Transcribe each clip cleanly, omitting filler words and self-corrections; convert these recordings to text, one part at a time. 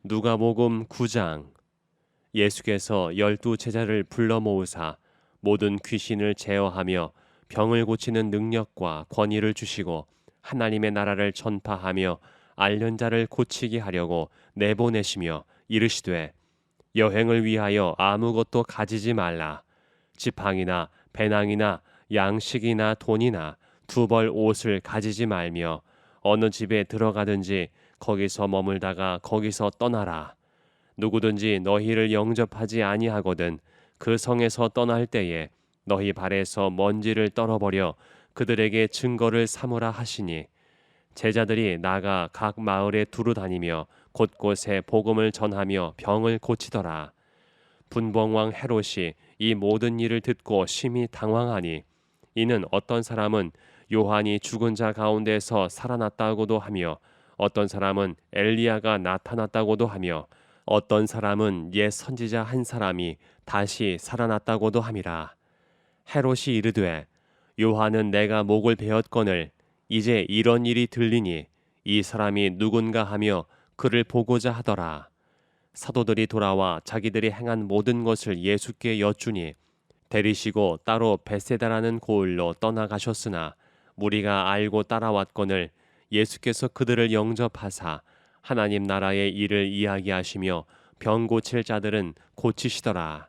누가복음 9장. 예수께서 12 제자를 불러 모으사 모든 귀신을 제어하며 병을 고치는 능력과 권위를 주시고 하나님의 나라를 전파하며 앓는 자를 고치게 하려고 내보내시며 이르시되, 여행을 위하여 아무것도 가지지 말라. 지팡이나 배낭이나 양식이나 돈이나 두 벌 옷을 가지지 말며 어느 집에 들어가든지 거기서 머물다가 거기서 떠나라. 누구든지 너희를 영접하지 아니하거든 그 성에서 떠날 때에 너희 발에서 먼지를 떨어버려 그들에게 증거를 삼으라 하시니, 제자들이 나가 각 마을에 두루 다니며 곳곳에 복음을 전하며 병을 고치더라. 분봉왕 헤롯이 이 모든 일을 듣고 심히 당황하니, 이는 어떤 사람은 요한이 죽은 자 가운데서 살아났다고도 하며 어떤 사람은 엘리야가 나타났다고도 하며 어떤 사람은 옛 선지자 한 사람이 다시 살아났다고도 함이라. 헤롯이 이르되, 요한은 내가 목을 베었거늘 이제 이런 일이 들리니 이 사람이 누군가 하며 그를 보고자 하더라. 사도들이 돌아와 자기들이 행한 모든 것을 예수께 여쭈니, 데리시고 따로 벳세다라는 고을로 떠나가셨으나 무리가 알고 따라왔거늘 예수께서 그들을 영접하사 하나님 나라의 일을 이야기하시며 병 고칠 자들은 고치시더라.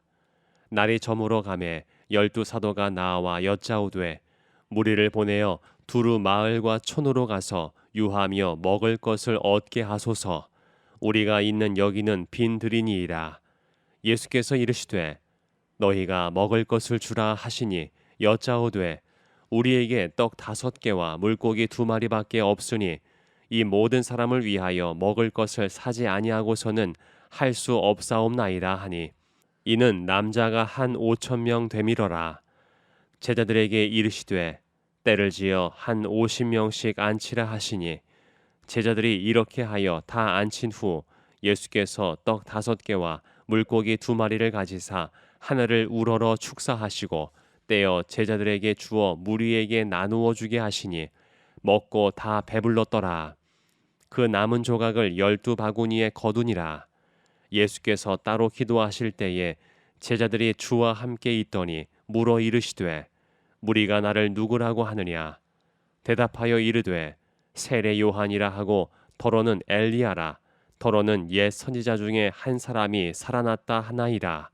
날이 저물어 가매 12 사도가 나와 여짜오되, 무리를 보내어 두루 마을과 촌으로 가서 유하며 먹을 것을 얻게 하소서. 우리가 있는 여기는 빈 들이니이다. 예수께서 이르시되, 너희가 먹을 것을 주라 하시니 여짜오되, 우리에게 떡 5개와 물고기 2마리밖에 없으니 이 모든 사람을 위하여 먹을 것을 사지 아니하고서는 할 수 없사옵나이다 하니, 이는 남자가 한 5,000명 되밀어라. 제자들에게 이르시되, 때를 지어 한 50명씩 앉히라 하시니, 제자들이 이렇게 하여 다 앉힌 후 예수께서 떡 5개와 물고기 2마리를 가지사 하늘을 우러러 축사하시고 떼어 제자들에게 주어 무리에게 나누어 주게 하시니, 먹고 다 배불렀더라. 그 남은 조각을 12바구니에 거두니라. 예수께서 따로 기도하실 때에 제자들이 주와 함께 있더니 물어 이르시되, 무리가 나를 누구라고 하느냐? 대답하여 이르되, 세례 요한이라 하고 더러는 엘리야라, 더러는 옛 선지자 중에 한 사람이 살아났다 하나이라.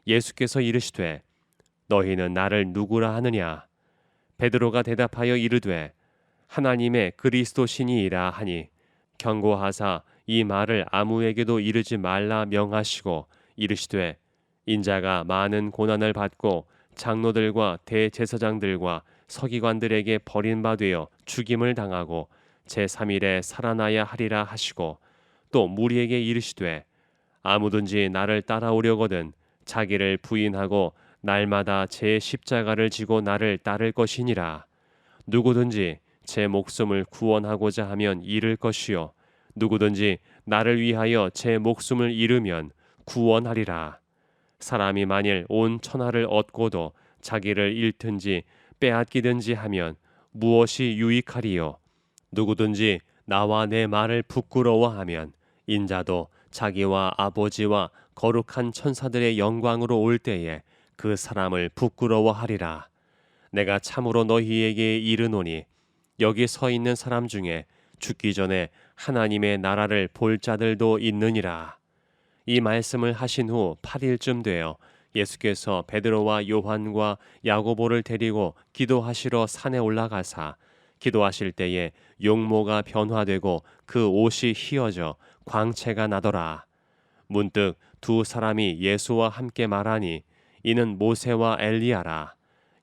예수께서 이르시되, 너희는 나를 누구라 하느냐? 베드로가 대답하여 이르되, 하나님의 그리스도시니이라 하니, 경고하사 이 말을 아무에게도 이르지 말라 명하시고 이르시되, 인자가 많은 고난을 받고 장로들과 대제사장들과 서기관들에게 버림받되어 죽임을 당하고 제3일에 살아나야 하리라 하시고, 또 무리에게 이르시되, 아무든지 나를 따라오려거든 자기를 부인하고 날마다 제 십자가를 지고 나를 따를 것이니라. 누구든지 제 목숨을 구원하고자 하면 잃을 것이요 누구든지 나를 위하여 제 목숨을 잃으면 구원하리라. 사람이 만일 온 천하를 얻고도 자기를 잃든지 빼앗기든지 하면 무엇이 유익하리요? 누구든지 나와 내 말을 부끄러워하면 인자도 자기와 아버지와 거룩한 천사들의 영광으로 올 때에 그 사람을 부끄러워하리라. 내가 참으로 너희에게 이르노니, 여기 서 있는 사람 중에 죽기 전에 하나님의 나라를 볼 자들도 있느니라. 이 말씀을 하신 후 8일쯤 되어 예수께서 베드로와 요한과 야고보를 데리고 기도하시러 산에 올라가사 기도하실 때에 용모가 변화되고 그 옷이 휘어져 광채가 나더라. 문득 2 사람이 예수와 함께 말하니, 이는 모세와 엘리야라.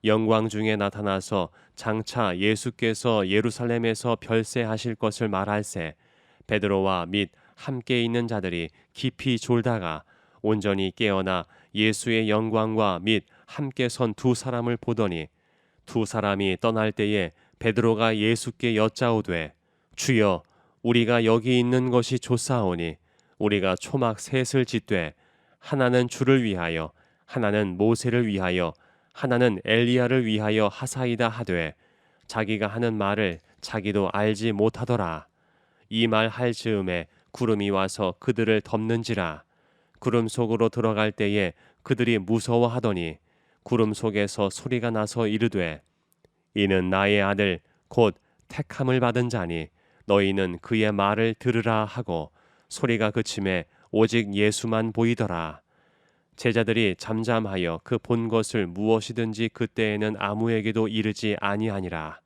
영광 중에 나타나서 장차 예수께서 예루살렘에서 별세하실 것을 말할세, 베드로와 및 함께 있는 자들이 깊이 졸다가 온전히 깨어나 예수의 영광과 및 함께 선 2 사람을 보더니, 2 사람이 떠날 때에 베드로가 예수께 여짜오되, 주여, 우리가 여기 있는 것이 좋사오니 우리가 초막 셋을 짓되 하나는 주를 위하여, 하나는 모세를 위하여, 하나는 엘리야를 위하여 하사이다 하되, 자기가 하는 말을 자기도 알지 못하더라. 이 말 할 즈음에 구름이 와서 그들을 덮는지라. 구름 속으로 들어갈 때에 그들이 무서워하더니 구름 속에서 소리가 나서 이르되 이는 나의 아들 곧 택함을 받은 자니 너희는 그의 말을 들으라 하고 소리가 그침에 오직 예수만 보이더라. 제자들이 잠잠하여 그 본 것을 무엇이든지 그때에는 아무에게도 이르지 아니하니라.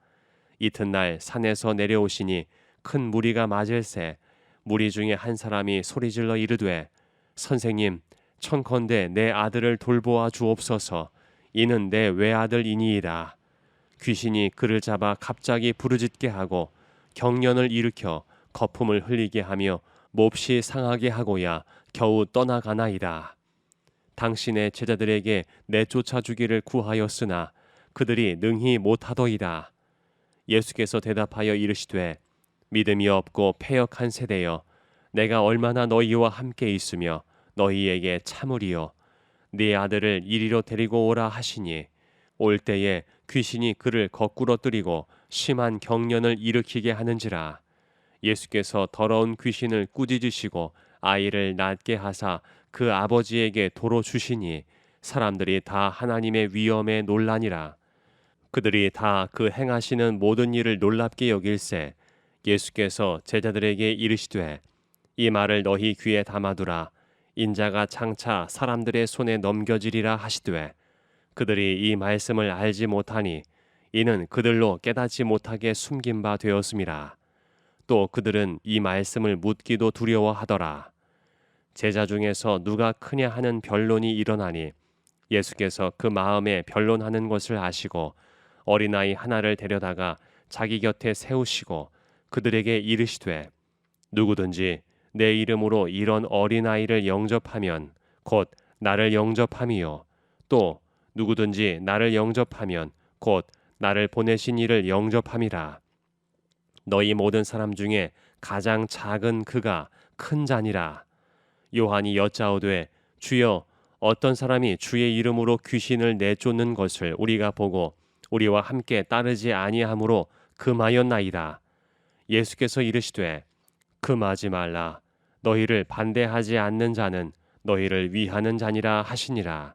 이튿날 산에서 내려오시니 큰 무리가 맞을새 무리 중에 한 사람이 소리질러 이르되 선생님 청컨대 내 아들을 돌보아 주옵소서. 이는 내 외아들이니이다. 귀신이 그를 잡아 갑자기 부르짖게 하고 경련을 일으켜 거품을 흘리게 하며 몹시 상하게 하고야 겨우 떠나가나이다. 당신의 제자들에게 내쫓아 주기를 구하였으나 그들이 능히 못하더이다. 예수께서 대답하여 이르시되 믿음이 없고 패역한 세대여 내가 얼마나 너희와 함께 있으며 너희에게 참으리요. 네 아들을 이리로 데리고 오라 하시니 올 때에 귀신이 그를 거꾸로 뜨리고 심한 경련을 일으키게 하는지라. 예수께서 더러운 귀신을 꾸짖으시고 아이를 낫게 하사 그 아버지에게 도로 주시니 사람들이 다 하나님의 위엄에 놀라니라. 그들이 다 그 행하시는 모든 일을 놀랍게 여길새 예수께서 제자들에게 이르시되 이 말을 너희 귀에 담아두라. 인자가 장차 사람들의 손에 넘겨지리라 하시되 그들이 이 말씀을 알지 못하니 이는 그들로 깨닫지 못하게 숨긴 바 되었음이라. 또 그들은 이 말씀을 묻기도 두려워하더라. 제자 중에서 누가 크냐 하는 변론이 일어나니 예수께서 그 마음에 변론하는 것을 아시고 어린아이 하나를 데려다가 자기 곁에 세우시고 그들에게 이르시되 누구든지 내 이름으로 이런 어린아이를 영접하면 곧 나를 영접함이요 또 누구든지 나를 영접하면 곧 나를 보내신 이를 영접함이라. 너희 모든 사람 중에 가장 작은 그가 큰 자니라. 요한이 여짜오되 주여 어떤 사람이 주의 이름으로 귀신을 내쫓는 것을 우리가 보고 우리와 함께 따르지 아니하므로 금하였나이다. 예수께서 이르시되 금하지 말라. 너희를 반대하지 않는 자는 너희를 위하는 자니라 하시니라.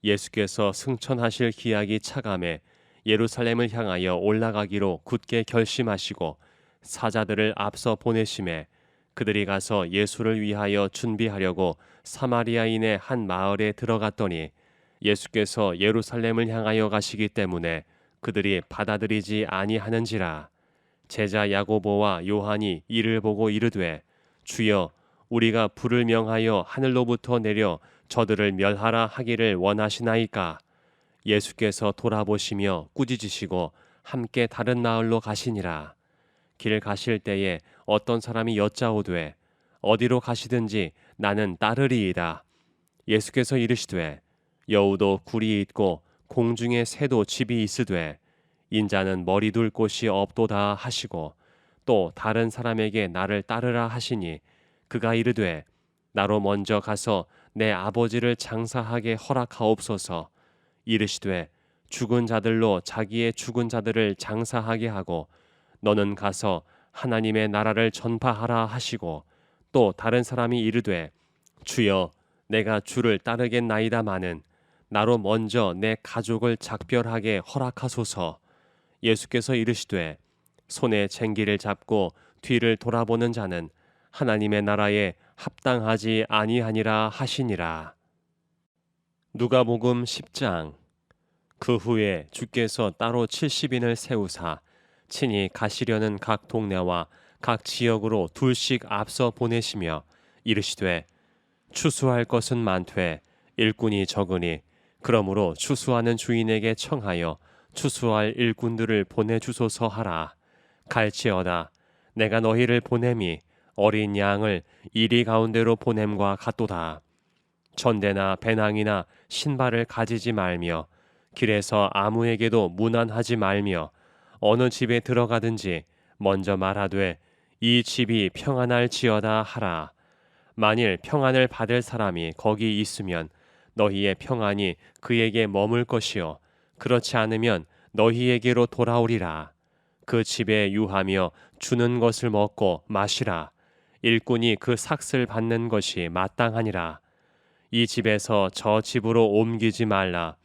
예수께서 승천하실 기약이 차감해 예루살렘을 향하여 올라가기로 굳게 결심하시고 사자들을 앞서 보내심에 그들이 가서 예수를 위하여 준비하려고 사마리아인의 한 마을에 들어갔더니 예수께서 예루살렘을 향하여 가시기 때문에 그들이 받아들이지 아니하는지라. 제자 야고보와 요한이 이를 보고 이르되 주여 우리가 불을 명하여 하늘로부터 내려 저들을 멸하라 하기를 원하시나이까. 예수께서 돌아보시며 꾸짖으시고 함께 다른 마을로 가시니라. 길 가실 때에 어떤 사람이 여짜오되 어디로 가시든지 나는 따르리이다. 예수께서 이르시되 여우도 굴이 있고 공중에 새도 집이 있으되 인자는 머리 둘 곳이 없도다 하시고 또 다른 사람에게 나를 따르라 하시니 그가 이르되 나로 먼저 가서 내 아버지를 장사하게 허락하옵소서. 이르시되 죽은 자들로 자기의 죽은 자들을 장사하게 하고 너는 가서 하나님의 나라를 전파하라 하시고 또 다른 사람이 이르되 주여 내가 주를 따르겠나이다마는 나로 먼저 내 가족을 작별하게 허락하소서. 예수께서 이르시되 손에 쟁기를 잡고 뒤를 돌아보는 자는 하나님의 나라에 합당하지 아니하니라 하시니라. 누가복음 10장. 그 후에 주께서 따로 70인을 세우사 친히 가시려는 각 동네와 각 지역으로 둘씩 앞서 보내시며 이르시되 추수할 것은 많되 일꾼이 적으니 그러므로 추수하는 주인에게 청하여 추수할 일꾼들을 보내주소서 하라. 갈지어다 내가 너희를 보냄이 어린 양을 이리 가운데로 보냄과 같도다. 전대나 배낭이나 신발을 가지지 말며 길에서 아무에게도 문안하지 말며 어느 집에 들어가든지 먼저 말하되 이 집이 평안할지어다 하라. 만일 평안을 받을 사람이 거기 있으면 너희의 평안이 그에게 머물 것이요 그렇지 않으면 너희에게로 돌아오리라. 그 집에 유하며 주는 것을 먹고 마시라. 일꾼이 그 삭슬 받는 것이 마땅하니라. 이 집에서 저 집으로 옮기지 말라.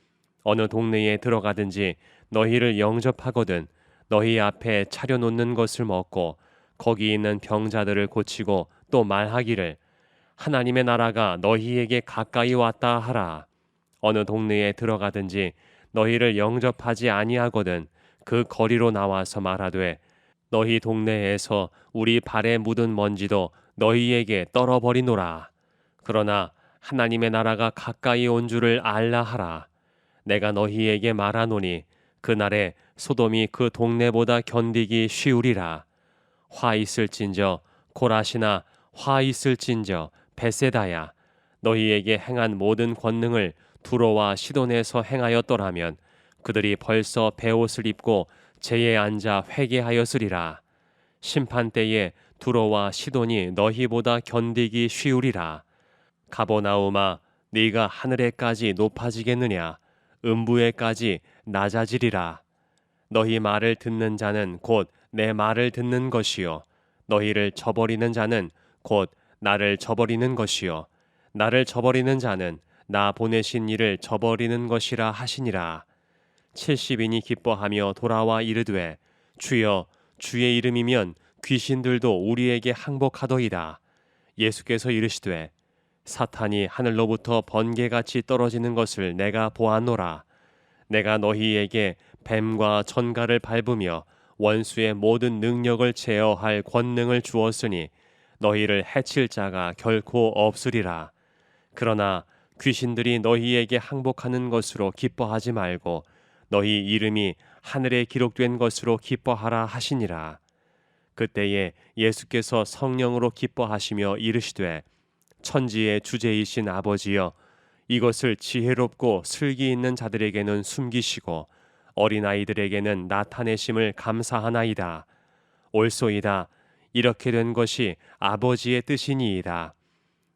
어느 동네에 들어가든지 너희를 영접하거든 너희 앞에 차려놓는 것을 먹고 거기 있는 병자들을 고치고 또 말하기를 하나님의 나라가 너희에게 가까이 왔다 하라. 어느 동네에 들어가든지 너희를 영접하지 아니하거든 그 거리로 나와서 말하되 너희 동네에서 우리 발에 묻은 먼지도 너희에게 떨어버리노라. 그러나 하나님의 나라가 가까이 온 줄을 알라 하라. 내가 너희에게 말하노니 그날에 소돔이 그 동네보다 견디기 쉬우리라. 화 있을진저 고라시나 화 있을진저 베세다야 너희에게 행한 모든 권능을 두로와 시돈에서 행하였더라면 그들이 벌써 베옷을 입고 제에 앉아 회개하였으리라. 심판 때에 두로와 시돈이 너희보다 견디기 쉬우리라. 가버나움아 네가 하늘에까지 높아지겠느냐 음부에까지 낮아지리라. 너희 말을 듣는 자는 곧 내 말을 듣는 것이요 너희를 저버리는 자는 곧 나를 저버리는 것이요 나를 저버리는 자는 나 보내신 이를 저버리는 것이라 하시니라. 70인이 기뻐하며 돌아와 이르되 주여 주의 이름이면 귀신들도 우리에게 항복하더이다. 예수께서 이르시되 사탄이 하늘로부터 번개같이 떨어지는 것을 내가 보았노라. 내가 너희에게 뱀과 전갈을 밟으며 원수의 모든 능력을 제어할 권능을 주었으니 너희를 해칠 자가 결코 없으리라. 그러나 귀신들이 너희에게 항복하는 것으로 기뻐하지 말고 너희 이름이 하늘에 기록된 것으로 기뻐하라 하시니라. 그때에 예수께서 성령으로 기뻐하시며 이르시되 천지의 주제이신 아버지여 이것을 지혜롭고 슬기 있는 자들에게는 숨기시고 어린아이들에게는 나타내심을 감사하나이다. 옳소이다. 이렇게 된 것이 아버지의 뜻이니이다.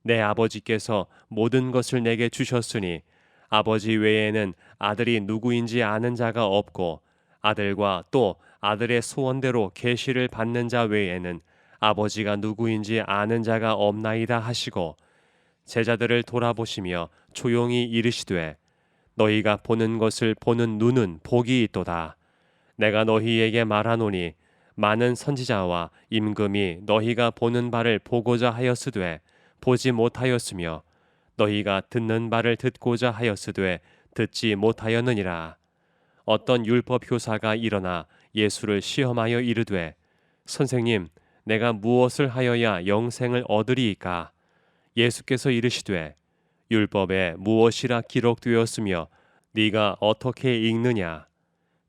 내 아버지께서 모든 것을 내게 주셨으니 아버지 외에는 아들이 누구인지 아는 자가 없고 아들과 또 아들의 소원대로 계시를 받는 자 외에는 아버지가 누구인지 아는 자가 없나이다 하시고 제자들을 돌아보시며 조용히 이르시되 너희가 보는 것을 보는 눈은 복이 있도다. 내가 너희에게 말하노니 많은 선지자와 임금이 너희가 보는 바를 보고자 하였으되 보지 못하였으며 너희가 듣는 바를 듣고자 하였으되 듣지 못하였느니라. 어떤 율법 교사가 일어나 예수를 시험하여 이르되 선생님 내가 무엇을 하여야 영생을 얻으리이까? 예수께서 이르시되 율법에 무엇이라 기록되었으며 네가 어떻게 읽느냐?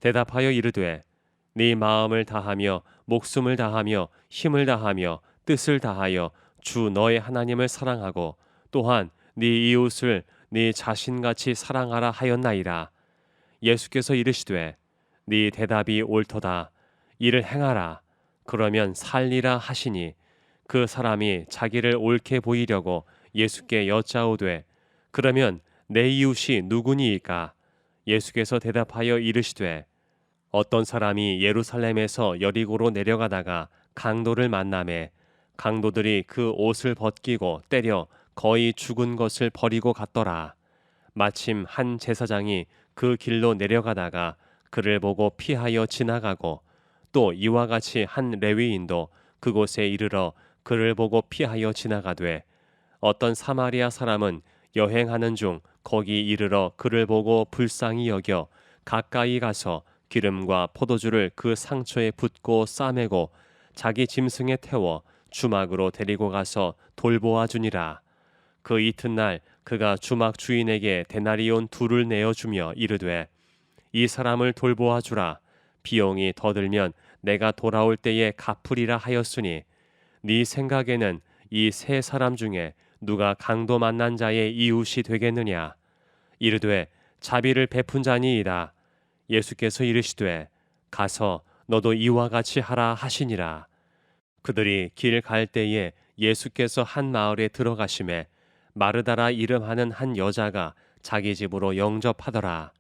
대답하여 이르되 네 마음을 다하며 목숨을 다하며 힘을 다하며 뜻을 다하여 주 너의 하나님을 사랑하고 또한 네 이웃을 네 자신같이 사랑하라 하였나이다. 예수께서 이르시되 네 대답이 옳도다. 이를 행하라. 그러면 살리라 하시니 그 사람이 자기를 옳게 보이려고 예수께 여짜오되 그러면 내 이웃이 누구니이까? 예수께서 대답하여 이르시되 어떤 사람이 예루살렘에서 여리고로 내려가다가 강도를 만나매 강도들이 그 옷을 벗기고 때려 거의 죽은 것을 버리고 갔더라. 마침 한 제사장이 그 길로 내려가다가 그를 보고 피하여 지나가고 또 이와 같이 한 레위인도 그곳에 이르러 그를 보고 피하여 지나가되 어떤 사마리아 사람은 여행하는 중 거기 이르러 그를 보고 불쌍히 여겨 가까이 가서 기름과 포도주를 그 상처에 붓고 싸매고 자기 짐승에 태워 주막으로 데리고 가서 돌보아 주니라. 그 이튿날 그가 주막 주인에게 데나리온 2를 내어주며 이르되 이 사람을 돌보아 주라. 비용이 더 들면 내가 돌아올 때에 갚으리라 하였으니 네 생각에는 이 세 사람 중에 누가 강도 만난 자의 이웃이 되겠느냐? 이르되 자비를 베푼 자니이다. 예수께서 이르시되 가서 너도 이와 같이 하라 하시니라. 그들이 길 갈 때에 예수께서 한 마을에 들어가심에 마르다라 이름하는 한 여자가 자기 집으로 영접하더라.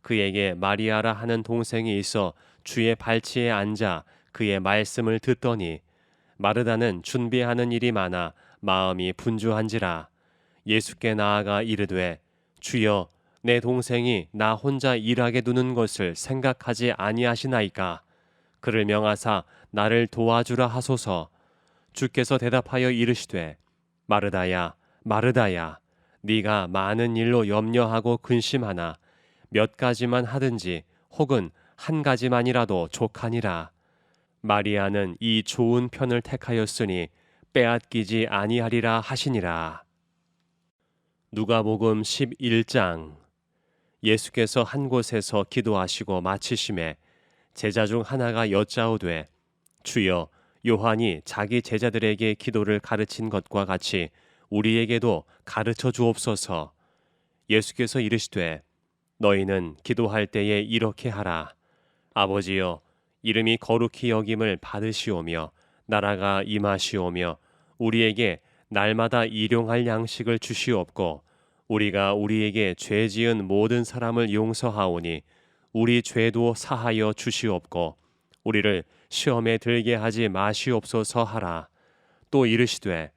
그에게 마리아라 하는 동생이 있어 주의 발치에 앉아 그의 말씀을 듣더니 마르다는 준비하는 일이 많아 마음이 분주한지라. 예수께 나아가 이르되 주여, 내 동생이 나 혼자 일하게 두는 것을 생각하지 아니하시나이까. 그를 명하사 나를 도와주라 하소서. 주께서 대답하여 이르시되 마르다야, 마르다야, 네가 많은 일로 염려하고 근심하나 몇 가지만 하든지 혹은 한 가지만이라도 족하니라. 마리아는 이 좋은 편을 택하였으니 빼앗기지 아니하리라 하시니라. 누가복음 11장. 예수께서 한 곳에서 기도하시고 마치심에 제자 중 하나가 여짜오되 주여, 요한이 자기 제자들에게 기도를 가르친 것과 같이 우리에게도 가르쳐 주옵소서. 예수께서 이르시되 너희는 기도할 때에 이렇게 하라. 아버지여, 이름이 거룩히 여김을 받으시오며 나라가 임하시오며 우리에게 날마다 일용할 양식을 주시옵고 우리가 우리에게 죄 지은 모든 사람을 용서하오니 우리 죄도 사하여 주시옵고 우리를 시험에 들게 하지 마시옵소서 하라. 또 이르시되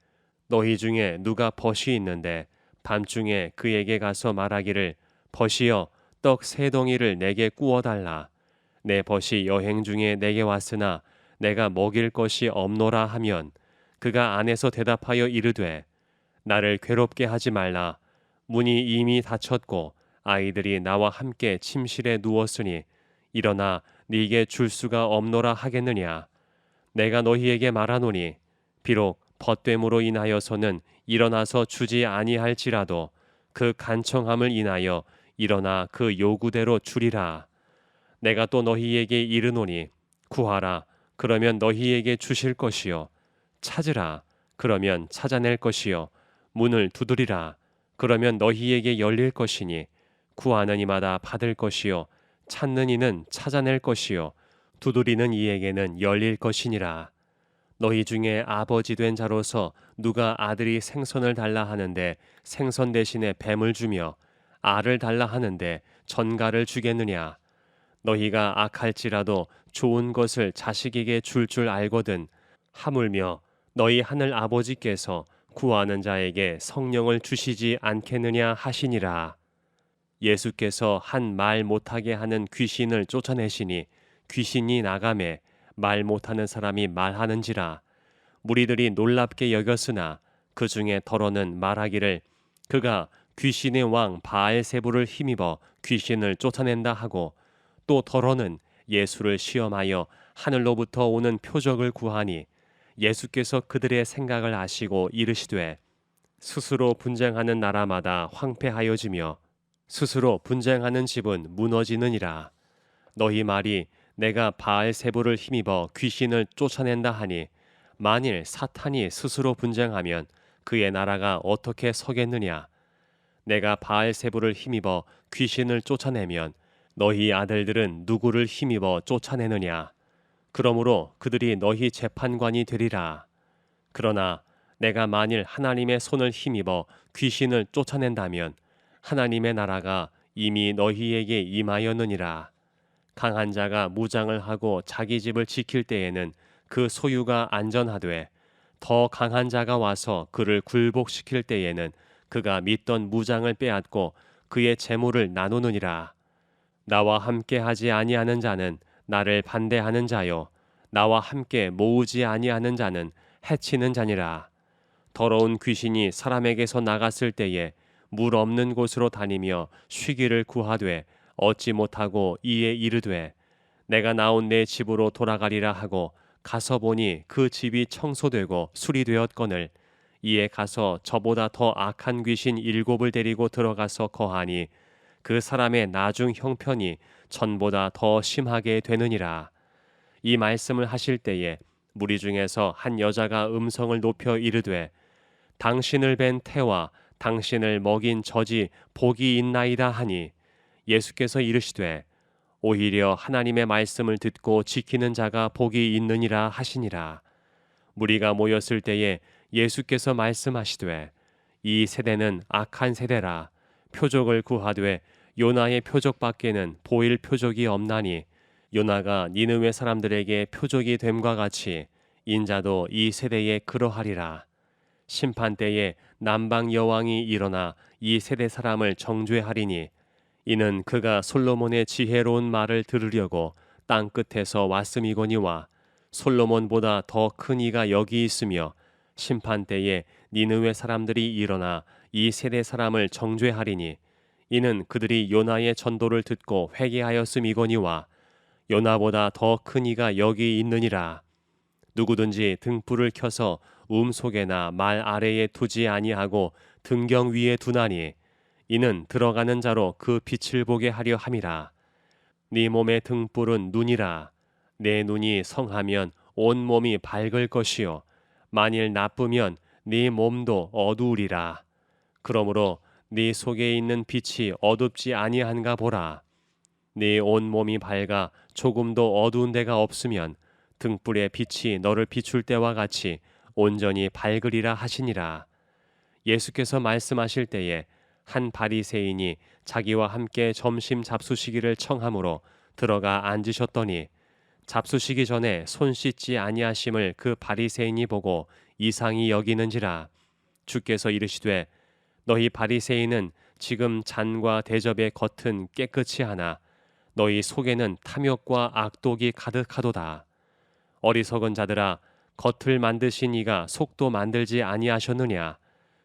너희 중에 누가 벗이 있는데 밤중에 그에게 가서 말하기를 벗이여, 떡 세 덩이를 내게 구워 달라. 내 벗이 여행 중에 내게 왔으나 내가 먹일 것이 없노라 하면 그가 안에서 대답하여 이르되 나를 괴롭게 하지 말라. 문이 이미 닫혔고 아이들이 나와 함께 침실에 누웠으니 일어나 네게 줄 수가 없노라 하겠느냐. 내가 너희에게 말하노니 비록 벗됨으로 인하여서는 일어나서 주지 아니할지라도 그 간청함을 인하여 일어나 그 요구대로 주리라. 내가 또 너희에게 이르노니 구하라, 그러면 너희에게 주실 것이요. 찾으라, 그러면 찾아낼 것이요. 문을 두드리라, 그러면 너희에게 열릴 것이니 구하는 이마다 받을 것이요. 찾는 이는 찾아낼 것이요. 두드리는 이에게는 열릴 것이니라. 너희 중에 아버지 된 자로서 누가 아들이 생선을 달라 하는데 생선 대신에 뱀을 주며 알을 달라 하는데 전갈을 주겠느냐. 너희가 악할지라도 좋은 것을 자식에게 줄 알거든 하물며 너희 하늘 아버지께서 구하는 자에게 성령을 주시지 않겠느냐 하시니라. 예수께서 한 말 못하게 하는 귀신을 쫓아내시니 귀신이 나가매 말 못하는 사람이 말하는지라. 무리들이 놀랍게 여겼으나 그 중에 더러는 말하기를 그가 귀신의 왕 바알세불을 힘입어 귀신을 쫓아낸다 하고, 또 더러는 예수를 시험하여 하늘로부터 오는 표적을 구하니 예수께서 그들의 생각을 아시고 이르시되 스스로 분쟁하는 나라마다 황폐하여지며 스스로 분쟁하는 집은 무너지느니라. 너희 말이 내가 바알세불을 힘입어 귀신을 쫓아낸다 하니 만일 사탄이 스스로 분쟁하면 그의 나라가 어떻게 서겠느냐. 내가 바알세불을 힘입어 귀신을 쫓아내면 너희 아들들은 누구를 힘입어 쫓아내느냐. 그러므로 그들이 너희 재판관이 되리라. 그러나 내가 만일 하나님의 손을 힘입어 귀신을 쫓아낸다면 하나님의 나라가 이미 너희에게 임하였느니라. 강한 자가 무장을 하고 자기 집을 지킬 때에는 그 소유가 안전하되 더 강한 자가 와서 그를 굴복시킬 때에는 그가 믿던 무장을 빼앗고 그의 재물을 나누느니라. 나와 함께 하지 아니하는 자는 나를 반대하는 자요, 나와 함께 모으지 아니하는 자는 해치는 자니라. 더러운 귀신이 사람에게서 나갔을 때에 물 없는 곳으로 다니며 쉬기를 구하되 얻지 못하고 이에 이르되 내가 나온 내 집으로 돌아가리라 하고 가서 보니 그 집이 청소되고 수리되었거늘 이에 가서 저보다 더 악한 귀신 7을 데리고 들어가서 거하니 그 사람의 나중 형편이 전보다 더 심하게 되느니라. 이 말씀을 하실 때에 무리 중에서 한 여자가 음성을 높여 이르되 당신을 뵌 태와 당신을 먹인 젖이 복이 있나이다 하니 예수께서 이르시되 오히려 하나님의 말씀을 듣고 지키는 자가 복이 있느니라 하시니라. 무리가 모였을 때에 예수께서 말씀하시되 이 세대는 악한 세대라. 표적을 구하되 요나의 표적밖에는 보일 표적이 없나니 요나가 니느웨 사람들에게 표적이 됨과 같이 인자도 이 세대에 그러하리라. 심판 때에 남방 여왕이 일어나 이 세대 사람을 정죄하리니 이는 그가 솔로몬의 지혜로운 말을 들으려고 땅 끝에서 왔음이거니와 솔로몬보다 더 큰 이가 여기 있으며 심판 때에 니느웨 사람들이 일어나 이 세대 사람을 정죄하리니 이는 그들이 요나의 전도를 듣고 회개하였음이거니와 요나보다 더 큰 이가 여기 있느니라. 누구든지 등불을 켜서 속에나 말 아래에 두지 아니하고 등경 위에 두나니 이는 들어가는 자로 그 빛을 보게 하려 함이라. 네 몸의 등불은 눈이라. 내 눈이 성하면 온 몸이 밝을 것이요 만일 나쁘면 네 몸도 어두우리라. 그러므로 네 속에 있는 빛이 어둡지 아니한가 보라. 네 온 몸이 밝아 조금도 어두운 데가 없으면 등불의 빛이 너를 비출 때와 같이 온전히 밝으리라 하시니라. 예수께서 말씀하실 때에 한 바리새인이 자기와 함께 점심 잡수시기를 청함으로 들어가 앉으셨더니 잡수시기 전에 손 씻지 아니하심을 그 바리새인이 보고 이상히 여기는지라. 주께서 이르시되 너희 바리새인은 지금 잔과 대접의 겉은 깨끗이 하나 너희 속에는 탐욕과 악독이 가득하도다. 어리석은 자들아, 겉을 만드신 이가 속도 만들지 아니하셨느냐?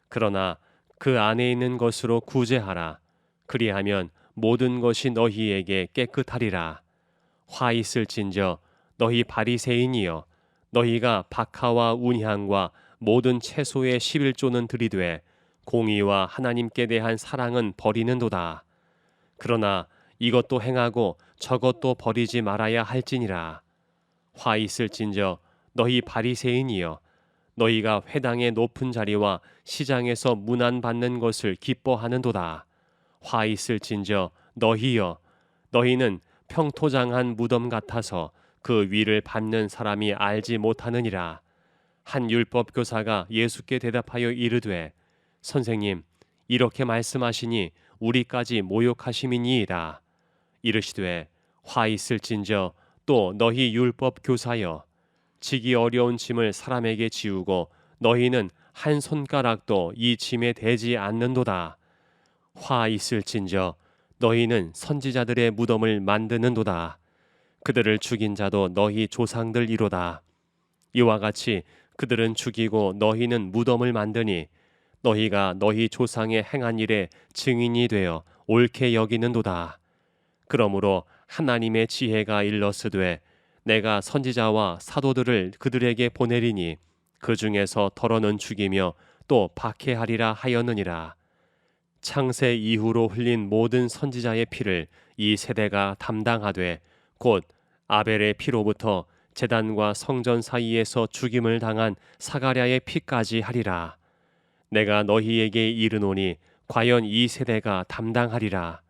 그러나 그 안에 있는 것으로 구제하라. 그리하면 모든 것이 너희에게 깨끗하리라. 화 있을진저 너희 바리새인이여, 너희가 박하와 운향과 모든 채소의 11조는 들이되 공의와 하나님께 대한 사랑은 버리는도다. 그러나 이것도 행하고 저것도 버리지 말아야 할지니라. 화 있을진저 너희 바리새인이여, 너희가 회당의 높은 자리와 시장에서 문안 받는 것을 기뻐하는도다. 화 있을진저 너희여, 너희는 평토장한 무덤 같아서 그 위를 밟는 사람이 알지 못하느니라. 한 율법 교사가 예수께 대답하여 이르되 선생님, 이렇게 말씀하시니 우리까지 모욕하심이니이다. 이르시되 화 있을진저 또 너희 율법 교사여, 지기 어려운 짐을 사람에게 지우고 너희는 한 손가락도 이 짐에 대지 않는도다. 화 있을진저 너희는 선지자들의 무덤을 만드는도다. 그들을 죽인 자도 너희 조상들이로다. 이와 같이 그들은 죽이고 너희는 무덤을 만드니 너희가 너희 조상의 행한 일에 증인이 되어 옳게 여기는도다. 그러므로 하나님의 지혜가 일러스되 내가 선지자와 사도들을 그들에게 보내리니 그 중에서 더러는 죽이며 또 박해하리라 하였느니라. 창세 이후로 흘린 모든 선지자의 피를 이 세대가 담당하되 곧 아벨의 피로부터 제단과 성전 사이에서 죽임을 당한 사가랴의 피까지 하리라. 내가 너희에게 이르노니 과연 이 세대가 담당하리라.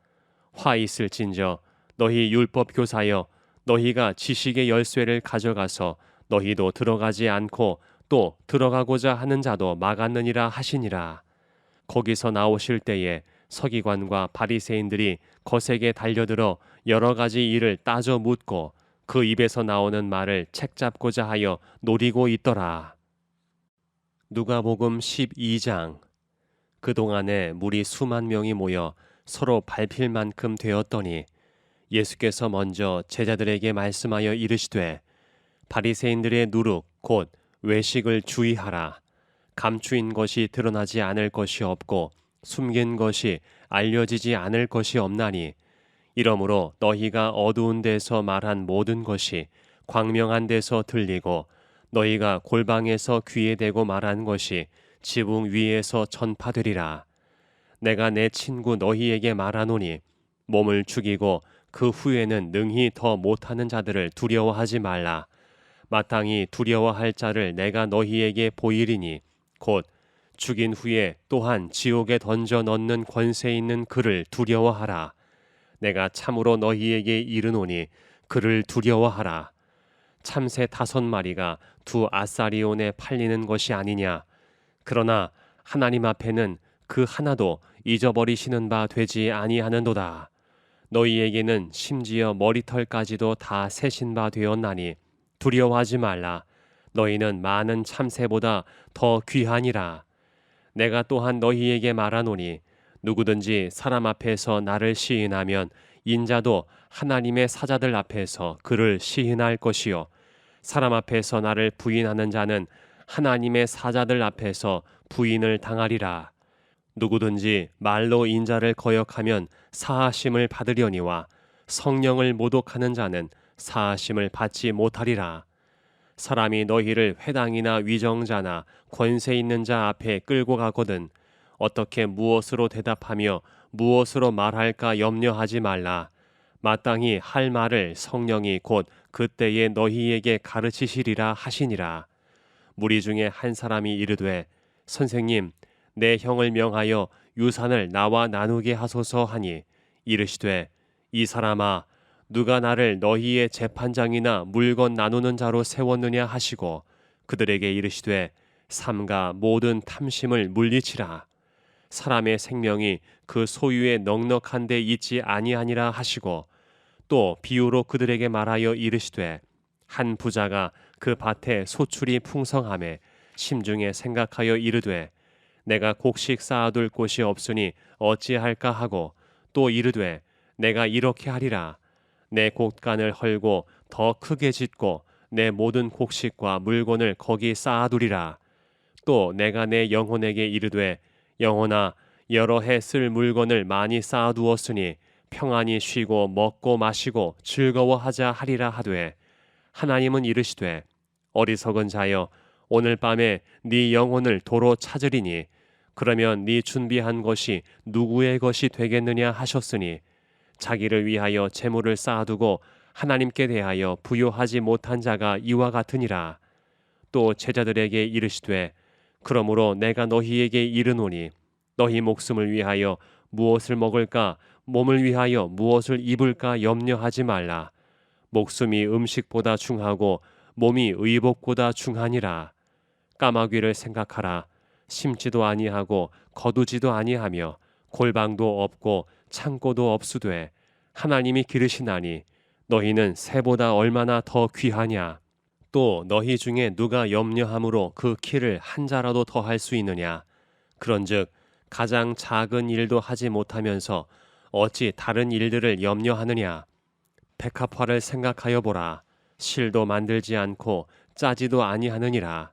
화 있을진저 너희 율법 교사여, 너희가 지식의 열쇠를 가져가서 너희도 들어가지 않고 또 들어가고자 하는 자도 막았느니라 하시니라. 거기서 나오실 때에 서기관과 바리새인들이 거세게 달려들어 여러 가지 일을 따져 묻고 그 입에서 나오는 말을 책잡고자 하여 노리고 있더라. 누가복음 12장. 그동안에 무리 수만 명이 모여 서로 밟힐 만큼 되었더니 예수께서 먼저 제자들에게 말씀하여 이르시되 바리새인들의 누룩 곧 외식을 주의하라. 감추인 것이 드러나지 않을 것이 없고 숨긴 것이 알려지지 않을 것이 없나니 이러므로 너희가 어두운 데서 말한 모든 것이 광명한 데서 들리고 너희가 골방에서 귀에 대고 말한 것이 지붕 위에서 전파되리라. 내가 내 친구 너희에게 말하노니 몸을 죽이고 그 후에는 능히 더 못하는 자들을 두려워하지 말라. 마땅히 두려워할 자를 내가 너희에게 보이리니 곧 죽인 후에 또한 지옥에 던져 넣는 권세 있는 그를 두려워하라. 내가 참으로 너희에게 이르노니 그를 두려워하라. 참새 5마리가 2 아사리온에 팔리는 것이 아니냐. 그러나 하나님 앞에는 그 하나도 잊어버리시는 바 되지 아니하는도다. 너희에게는 심지어 머리털까지도 다 세신 바 되었나니 두려워하지 말라. 너희는 많은 참새보다 더 귀하니라. 내가 또한 너희에게 말하노니 누구든지 사람 앞에서 나를 시인하면 인자도 하나님의 사자들 앞에서 그를 시인할 것이요 사람 앞에서 나를 부인하는 자는 하나님의 사자들 앞에서 부인을 당하리라. 누구든지 말로 인자를 거역하면 사하심을 받으려니와 성령을 모독하는 자는 사하심을 받지 못하리라. 사람이 너희를 회당이나 위정자나 권세 있는 자 앞에 끌고 가거든 어떻게 무엇으로 대답하며 무엇으로 말할까 염려하지 말라. 마땅히 할 말을 성령이 곧 그때에 너희에게 가르치시리라 하시니라. 무리 중에 한 사람이 이르되 선생님 내 형을 명하여 유산을 나와 나누게 하소서 하니 이르시되 이 사람아 누가 나를 너희의 재판장이나 물건 나누는 자로 세웠느냐 하시고 그들에게 이르시되 삼가 모든 탐심을 물리치라. 사람의 생명이 그 소유에 넉넉한 데 있지 아니하니라 하시고 또 비유로 그들에게 말하여 이르시되 한 부자가 그 밭에 소출이 풍성함에 심중에 생각하여 이르되 내가 곡식 쌓아둘 곳이 없으니 어찌할까 하고 또 이르되 내가 이렇게 하리라. 내 곡간을 헐고 더 크게 짓고 내 모든 곡식과 물건을 거기 쌓아두리라. 또 내가 내 영혼에게 이르되 영혼아 여러 해 쓸 물건을 많이 쌓아두었으니 평안히 쉬고 먹고 마시고 즐거워하자 하리라 하되 하나님은 이르시되 어리석은 자여 오늘 밤에 네 영혼을 도로 찾으리니 그러면 네 준비한 것이 누구의 것이 되겠느냐 하셨으니 자기를 위하여 재물을 쌓아두고 하나님께 대하여 부요하지 못한 자가 이와 같으니라. 또 제자들에게 이르시되 그러므로 내가 너희에게 이르노니 너희 목숨을 위하여 무엇을 먹을까 몸을 위하여 무엇을 입을까 염려하지 말라. 목숨이 음식보다 중하고 몸이 의복보다 중하니라. 까마귀를 생각하라. 심지도 아니하고 거두지도 아니하며 골방도 없고 창고도 없으되 하나님이 기르시나니 너희는 새보다 얼마나 더 귀하냐. 또 너희 중에 누가 염려함으로 그 키를 한 자라도 더 할 수 있느냐. 그런즉 가장 작은 일도 하지 못하면서 어찌 다른 일들을 염려하느냐. 백합화를 생각하여 보라. 실도 만들지 않고 짜지도 아니하느니라.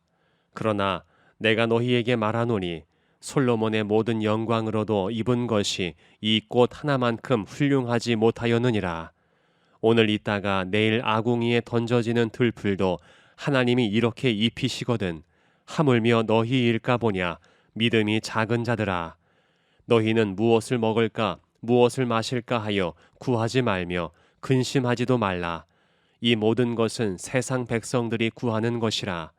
그러나 내가 너희에게 말하노니 솔로몬의 모든 영광으로도 입은 것이 이 꽃 하나만큼 훌륭하지 못하였느니라. 오늘 있다가 내일 아궁이에 던져지는 들풀도 하나님이 이렇게 입히시거든 하물며 너희일까 보냐. 믿음이 작은 자들아. 너희는 무엇을 먹을까 무엇을 마실까 하여 구하지 말며 근심하지도 말라. 이 모든 것은 세상 백성들이 구하는 것이라.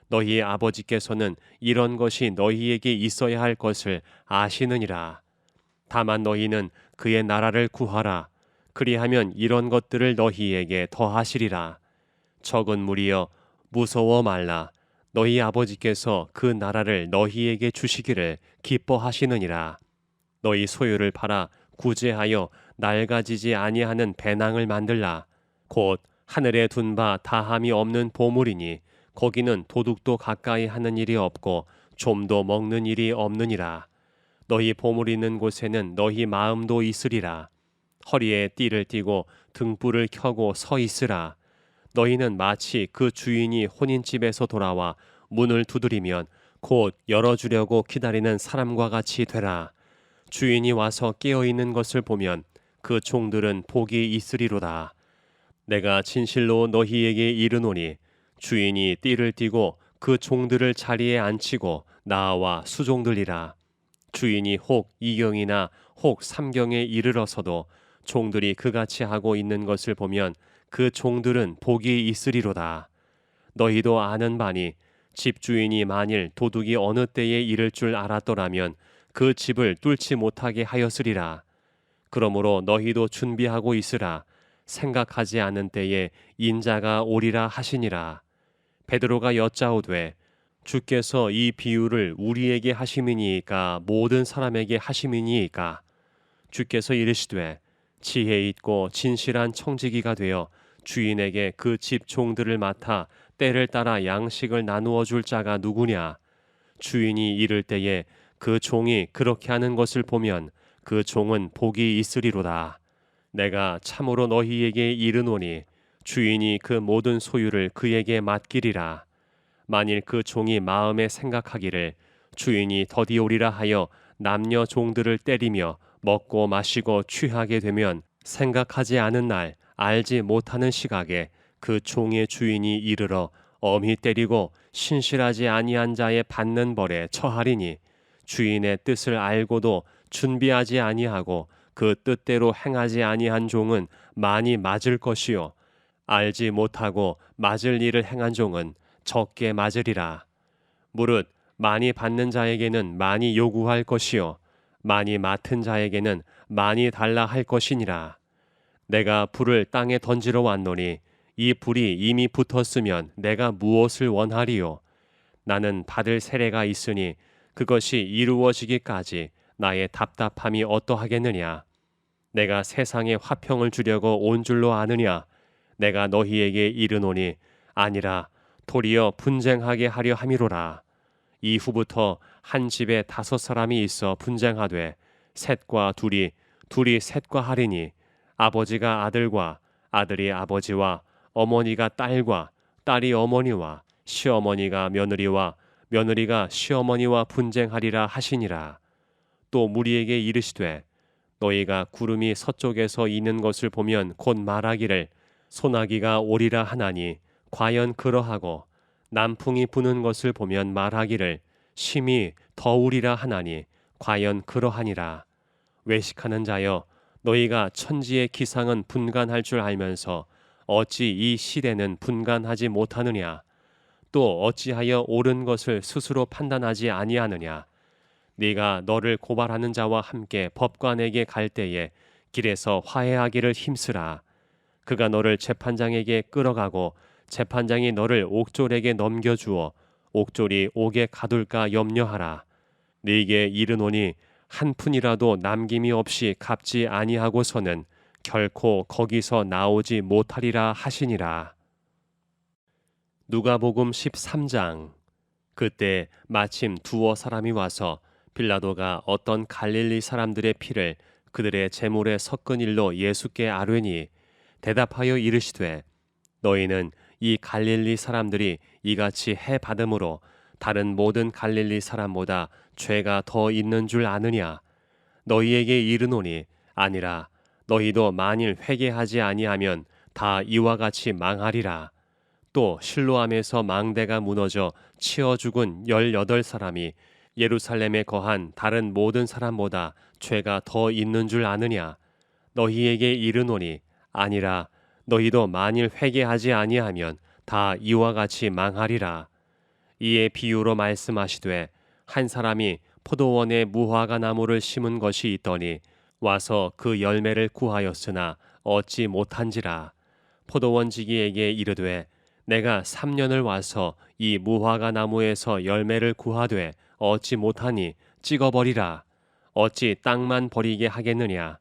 너희의 아버지께서는 이런 것이 너희에게 있어야 할 것을 아시느니라. 다만 너희는 그의 나라를 구하라. 그리하면 이런 것들을 너희에게 더하시리라. 적은 무리여 무서워 말라. 너희 아버지께서 그 나라를 너희에게 주시기를 기뻐하시느니라. 너희 소유를 팔아 구제하여 낡아지지 아니하는 배낭을 만들라. 곧 하늘에 둔 바 다함이 없는 보물이니 거기는 도둑도 가까이 하는 일이 없고 좀도 먹는 일이 없느니라. 너희 보물 있는 곳에는 너희 마음도 있으리라. 허리에 띠를 띠고 등불을 켜고 서 있으라. 너희는 마치 그 주인이 혼인집에서 돌아와 문을 두드리면 곧 열어주려고 기다리는 사람과 같이 되라. 주인이 와서 깨어있는 것을 보면 그 종들은 복이 있으리로다. 내가 진실로 너희에게 이르노니 주인이 띠를 띠고 그 종들을 자리에 앉히고 나와 수종들이라. 주인이 혹 이경이나 혹 삼경에 이르러서도 종들이 그같이 하고 있는 것을 보면 그 종들은 복이 있으리로다. 너희도 아는 바니 집주인이 만일 도둑이 어느 때에 이를 줄 알았더라면 그 집을 뚫지 못하게 하였으리라. 그러므로 너희도 준비하고 있으라. 생각하지 않은 때에 인자가 오리라 하시니라. 베드로가 여짜오되 주께서 이 비유를 우리에게 하심이니이까 모든 사람에게 하심이니이까. 주께서 이르시되 지혜 있고 진실한 청지기가 되어 주인에게 그 집 종들을 맡아 때를 따라 양식을 나누어 줄 자가 누구냐? 주인이 이를 때에 그 종이 그렇게 하는 것을 보면 그 종은 복이 있으리로다. 내가 참으로 너희에게 이르노니 주인이 그 모든 소유를 그에게 맡기리라. 만일 그 종이 마음에 생각하기를 주인이 더디오리라 하여 남녀 종들을 때리며 먹고 마시고 취하게 되면 생각하지 않은 날 알지 못하는 시각에 그 종의 주인이 이르러 엄히 때리고 신실하지 아니한 자의 받는 벌에 처하리니 주인의 뜻을 알고도 준비하지 아니하고 그 뜻대로 행하지 아니한 종은 많이 맞을 것이요 알지 못하고 맞을 일을 행한 종은 적게 맞으리라. 무릇 많이 받는 자에게는 많이 요구할 것이요 많이 맡은 자에게는 많이 달라 할 것이니라. 내가 불을 땅에 던지러 왔노니 이 불이 이미 붙었으면 내가 무엇을 원하리요? 나는 받을 세례가 있으니 그것이 이루어지기까지 나의 답답함이 어떠하겠느냐? 내가 세상에 화평을 주려고 온 줄로 아느냐? 내가 너희에게 이르노니 아니라 도리어 분쟁하게 하려 함이로라. 이후부터 한 집에 5사람이 있어 분쟁하되 셋과 둘이 셋과 하리니 아버지가 아들과 아들이 아버지와 어머니가 딸과 딸이 어머니와 시어머니가 며느리와 며느리가 시어머니와 분쟁하리라 하시니라. 또 무리에게 이르시되 너희가 구름이 서쪽에서 이는 것을 보면 곧 말하기를 소나기가 오리라 하나니 과연 그러하고 남풍이 부는 것을 보면 말하기를 심히 더우리라 하나니 과연 그러하니라. 외식하는 자여 너희가 천지의 기상은 분간할 줄 알면서 어찌 이 시대는 분간하지 못하느냐? 또 어찌하여 옳은 것을 스스로 판단하지 아니하느냐? 네가 너를 고발하는 자와 함께 법관에게 갈 때에 길에서 화해하기를 힘쓰라. 그가 너를 재판장에게 끌어가고 재판장이 너를 옥졸에게 넘겨주어 옥졸이 옥에 가둘까 염려하라. 네게 이르노니 한 푼이라도 남김이 없이 갚지 아니하고서는 결코 거기서 나오지 못하리라 하시니라. 누가복음 13장. 그때 마침 두어 사람이 와서 빌라도가 어떤 갈릴리 사람들의 피를 그들의 제물에 섞은 일로 예수께 아뢰니 대답하여 이르시되 너희는 이 갈릴리 사람들이 이같이 해 받음으로 다른 모든 갈릴리 사람보다 죄가 더 있는 줄 아느냐? 너희에게 이르노니 아니라 너희도 만일 회개하지 아니하면 다 이와 같이 망하리라. 또 실로암에서 망대가 무너져 치어 죽은 18사람이 예루살렘에 거한 다른 모든 사람보다 죄가 더 있는 줄 아느냐? 너희에게 이르노니 아니라 너희도 만일 회개하지 아니하면 다 이와 같이 망하리라. 이에 비유로 말씀하시되 한 사람이 포도원에 무화과 나무를 심은 것이 있더니 와서 그 열매를 구하였으나 얻지 못한지라. 포도원지기에게 이르되 내가 3년을 와서 이 무화과 나무에서 열매를 구하되 얻지 못하니 찍어버리라. 어찌 땅만 버리게 하겠느냐?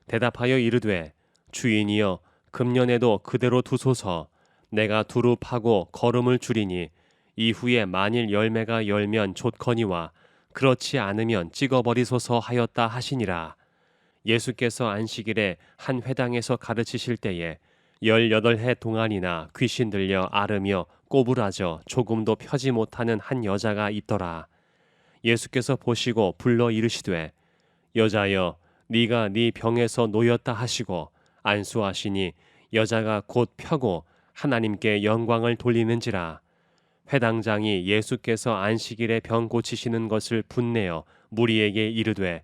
대답하여 이르되 주인이여 금년에도 그대로 두소서. 내가 두루 파고 거름을 줄이니 이후에 만일 열매가 열면 좋거니와 그렇지 않으면 찍어버리소서 하였다 하시니라. 예수께서 안식일에 한 회당에서 가르치실 때에 18해 동안이나 귀신 들려 앓으며 꼬부라져 조금도 펴지 못하는 한 여자가 있더라. 예수께서 보시고 불러 이르시되 여자여 네가 네 병에서 놓였다 하시고 안수하시니 여자가 곧 펴고 하나님께 영광을 돌리는지라. 회당장이 예수께서 안식일에 병 고치시는 것을 분내어 무리에게 이르되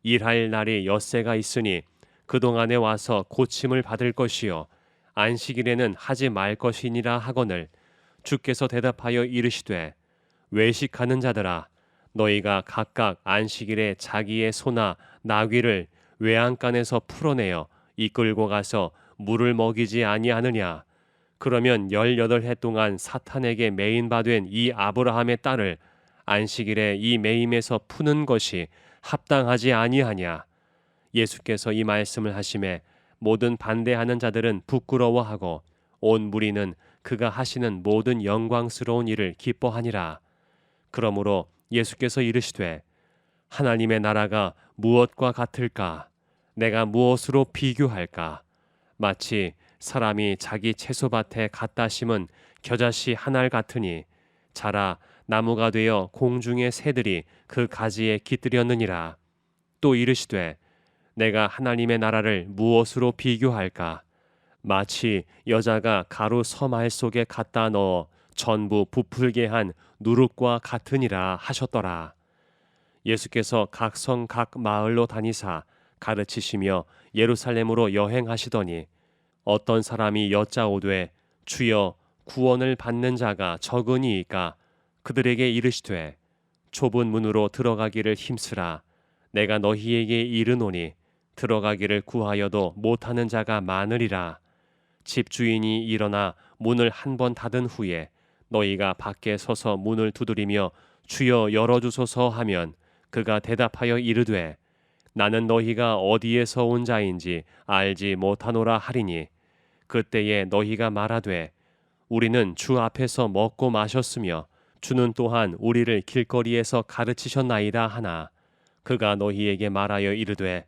일할 날이 엿새가 있으니 그동안에 와서 고침을 받을 것이요 안식일에는 하지 말 것이니라 하거늘 주께서 대답하여 이르시되 외식하는 자들아 너희가 각각 안식일에 자기의 소나 나귀를 외양간에서 풀어내어 이끌고 가서 물을 먹이지 아니하느냐. 그러면 18해 동안 사탄에게 매인받은 이 아브라함의 딸을 안식일에 이 매임에서 푸는 것이 합당하지 아니하냐. 예수께서 이 말씀을 하심에 모든 반대하는 자들은 부끄러워하고 온 무리는 그가 하시는 모든 영광스러운 일을 기뻐하니라. 그러므로 예수께서 이르시되 하나님의 나라가 무엇과 같을까? 내가 무엇으로 비교할까? 마치 사람이 자기 채소밭에 갖다 심은 겨자씨 한 알 같으니 자라 나무가 되어 공중의 새들이 그 가지에 깃들였느니라. 또 이르시되 내가 하나님의 나라를 무엇으로 비교할까? 마치 여자가 가루 섬알 속에 갖다 넣어 전부 부풀게 한 누룩과 같으니라 하셨더라. 예수께서 각 성 각 마을로 다니사 가르치시며 예루살렘으로 여행하시더니 어떤 사람이 여짜오되 주여 구원을 받는 자가 적으니이까 그들에게 이르시되 좁은 문으로 들어가기를 힘쓰라. 내가 너희에게 이르노니 들어가기를 구하여도 못하는 자가 많으리라. 집주인이 일어나 문을 한 번 닫은 후에 너희가 밖에 서서 문을 두드리며 주여 열어주소서 하면 그가 대답하여 이르되 나는 너희가 어디에서 온 자인지 알지 못하노라 하리니 그때에 너희가 말하되 우리는 주 앞에서 먹고 마셨으며 주는 또한 우리를 길거리에서 가르치셨나이다 하나 그가 너희에게 말하여 이르되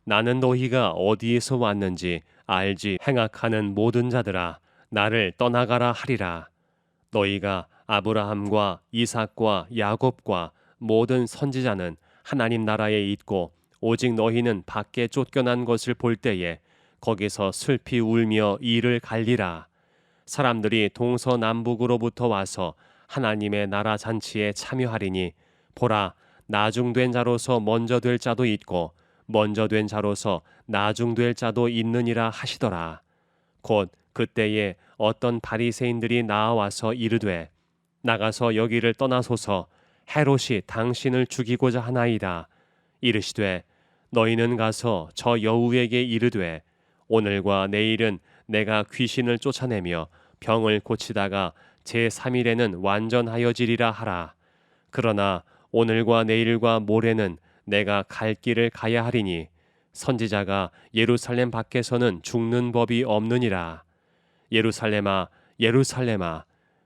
나는 너희가 어디에서 왔는지 알지 행악하는 모든 자들아 나를 떠나가라 하리라. 너희가 아브라함과 이삭과 야곱과 모든 선지자는 하나님 나라에 있고 오직 너희는 밖에 쫓겨난 것을 볼 때에 거기서 슬피 울며 이를 갈리라. 사람들이 동서남북으로부터 와서 하나님의 나라 잔치에 참여하리니 보라 나중된 자로서 먼저 될 자도 있고 먼저 된 자로서 나중될 자도 있느니라 하시더라. 곧 그때에 어떤 바리새인들이 나와서 이르되 나가서 여기를 떠나소서 헤롯이 당신을 죽이고자 하나이다. 이르시되 너희는 가서 저 여우에게 이르되 오늘과 내일은 내가 귀신을 쫓아내며 병을 고치다가 제3일에는 완전하여지리라 하라. 그러나 오늘과 내일과 모레는 내가 갈 길을 가야 하리니 선지자가 예루살렘 밖에서는 죽는 법이 없느니라. 예루살렘아 예루살렘아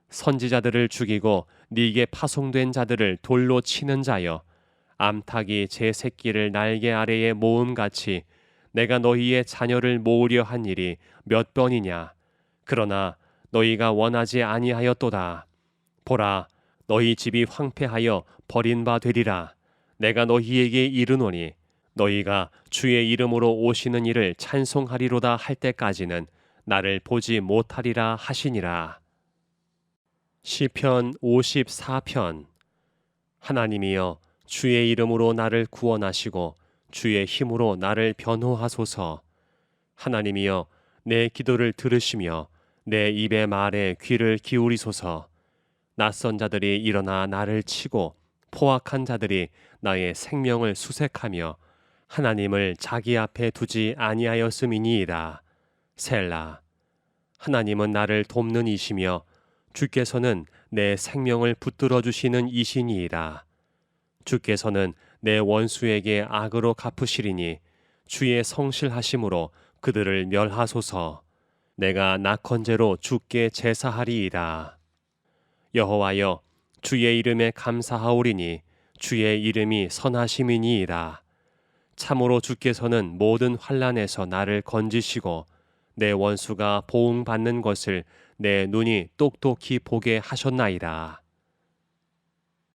선지자들을 죽이고 네게 파송된 자들을 돌로 치는 자여 암탉이 제 새끼를 날개 아래에 모음같이 내가 너희의 자녀를 모으려 한 일이 몇 번이냐. 그러나 너희가 원하지 아니하였도다. 보라 너희 집이 황폐하여 버린 바 되리라. 내가 너희에게 이르노니 너희가 주의 이름으로 오시는 이를 찬송하리로다 할 때까지는 나를 보지 못하리라 하시니라. 시편 54편. 하나님이여 주의 이름으로 나를 구원하시고 주의 힘으로 나를 변호하소서. 하나님이여 내 기도를 들으시며 내 입의 말에 귀를 기울이소서. 낯선 자들이 일어나 나를 치고 포악한 자들이 나의 생명을 수색하며 하나님을 자기 앞에 두지 아니하였음이니이다. 셀라. 하나님은 나를 돕는 이시며 주께서는 내 생명을 붙들어 주시는 이시니이다. 주께서는 내 원수에게 악으로 갚으시리니 주의 성실하심으로 그들을 멸하소서. 내가 낙헌제로 주께 제사하리이다. 여호와여 주의 이름에 감사하오리니 주의 이름이 선하심이니이다. 참으로 주께서는 모든 환난에서 나를 건지시고 내 원수가 보응받는 것을 내 눈이 똑똑히 보게 하셨나이다.